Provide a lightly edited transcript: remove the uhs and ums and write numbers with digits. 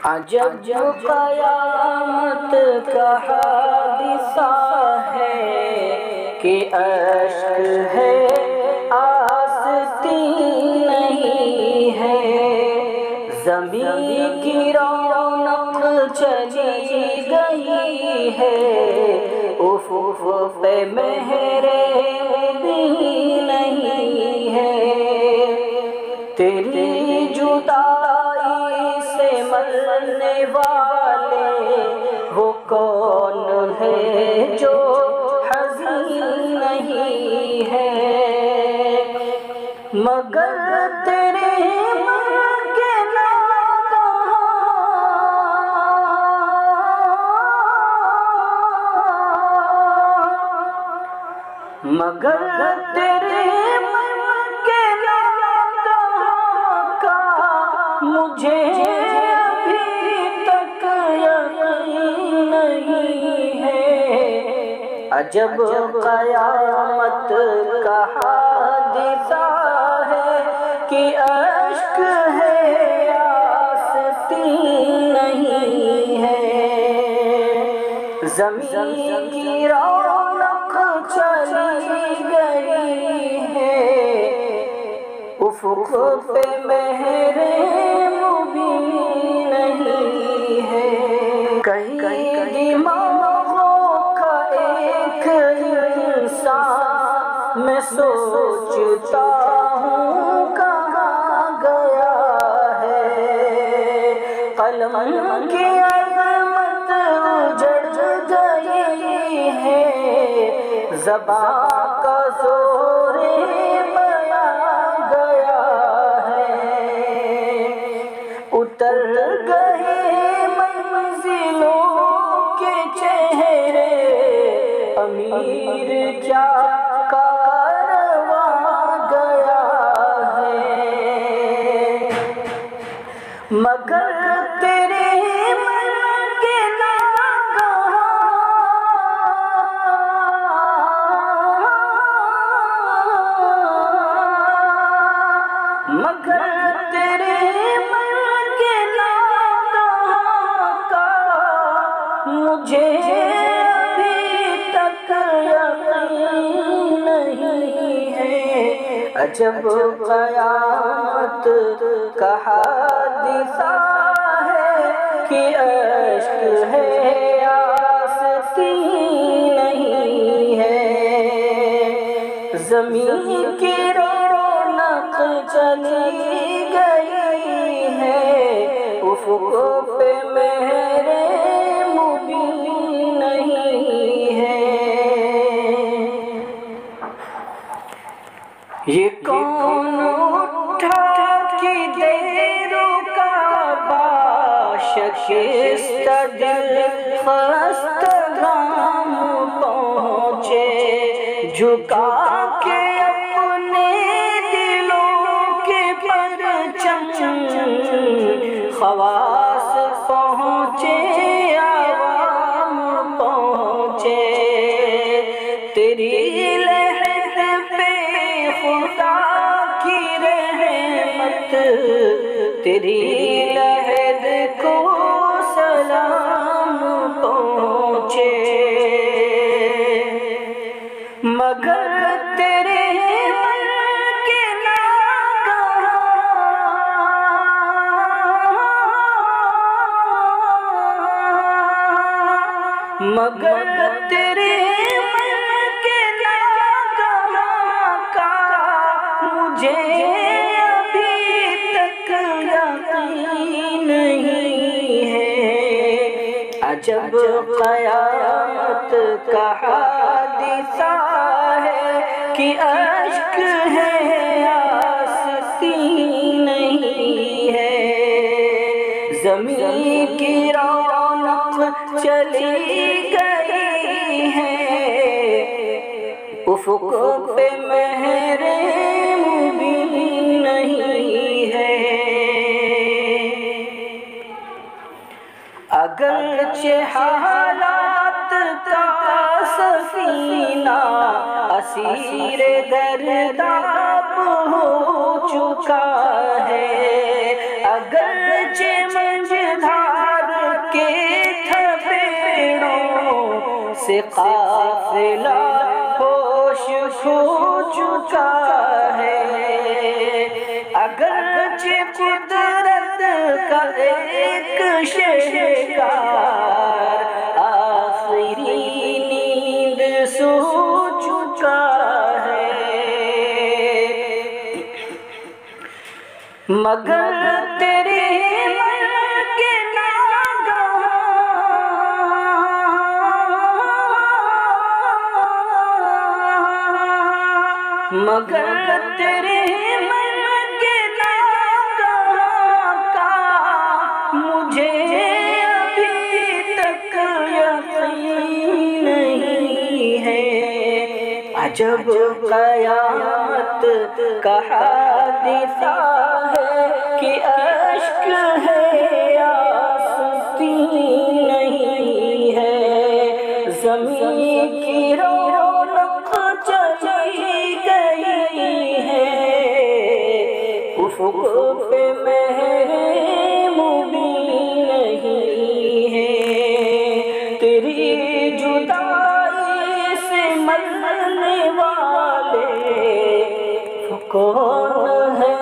عجب قیامت کا حادثہ ہے کہ اشک ہے آستین نہیں ہے، زمین کی رونق چلی گئی ہے، افق پہ مہر مبین نہیں ہے، تیری جدائی سے مرنے والے وہ کون ہے جو حزین نہیں ہے، مگر تیرے من کے ناگہاں مگر تیرے من کے ناگہاں کا مجھے ابھی تک یقین نہیں ہے، عجب قیامت کا حادثہ ہے کہ اشک ہے آستین نہیں ہے، زمین کی رونق چلی گئی ہے، افق پہ مہر مبین نہیں ہے، کہیں دماغوں کا ایک انسان میں سوچتا ہوں کہاں گیا ہے، قلم کی عظمت اجڑ گئی ہے، زبان کا زور بیان گیا ہے، اتر گئے منزلوں کے چہرے، امیر کیا کارواں گیا ہے، مگر تیرے من کے ناگہاں مگر تیرے من کے ناگہاں کا مجھے ابھی تک یقین نہیں ہے، عجب قیامت کا حادثہ ہے کہ اشک ہے آستین نہیں ہے، زمین کی رونق چلی گئی ہے، افق پہ مہر مبین نہیں ہے، یہ کون اٹھا کہ دے رکا باشکست دل خستہ گام پہنچے، جھکا کے اپنے دلوں کے پرچم خواص پہنچے، عوام پہنچے، تیری لہر پہ خدا کی رحمت، تیری لہر کو سلام پہنچے، مگر تیرے من کے ناگہاں مگر تیرے من کے ناگہاں کا مجھے ابھی تک یقین نہیں ہے، عجب قیامت کا حادثہ ہے کہ اشک ہے آستین نہیں ہے، زمین کی رونق چلی گئی ہے، افق پہ مہر مبین نہیں ہے، اگرچہ حالات کا سفینہ اسیر گرداب ہو چکا ہے، اگرچہ منجھا سے قافلہ ہوش کھو چکا ہے، اگرچہ قدرت کا ایک شہکار آخری نیند سو چکا ہے، مگر تیرے مرگ ناگہاں، مگر تیرے مرگ ناگہاں کا مجھے ابھی تک یقین نہیں ہے، عجب قیامت کا حادثہ ہے کہ اشک ہے آستین نہیں ہے، زمین کی رونق چلی گئی ہے، افق پہ مہر مبین نہیں ہے، تیری جدائی سے مرنے والے کون ہے؟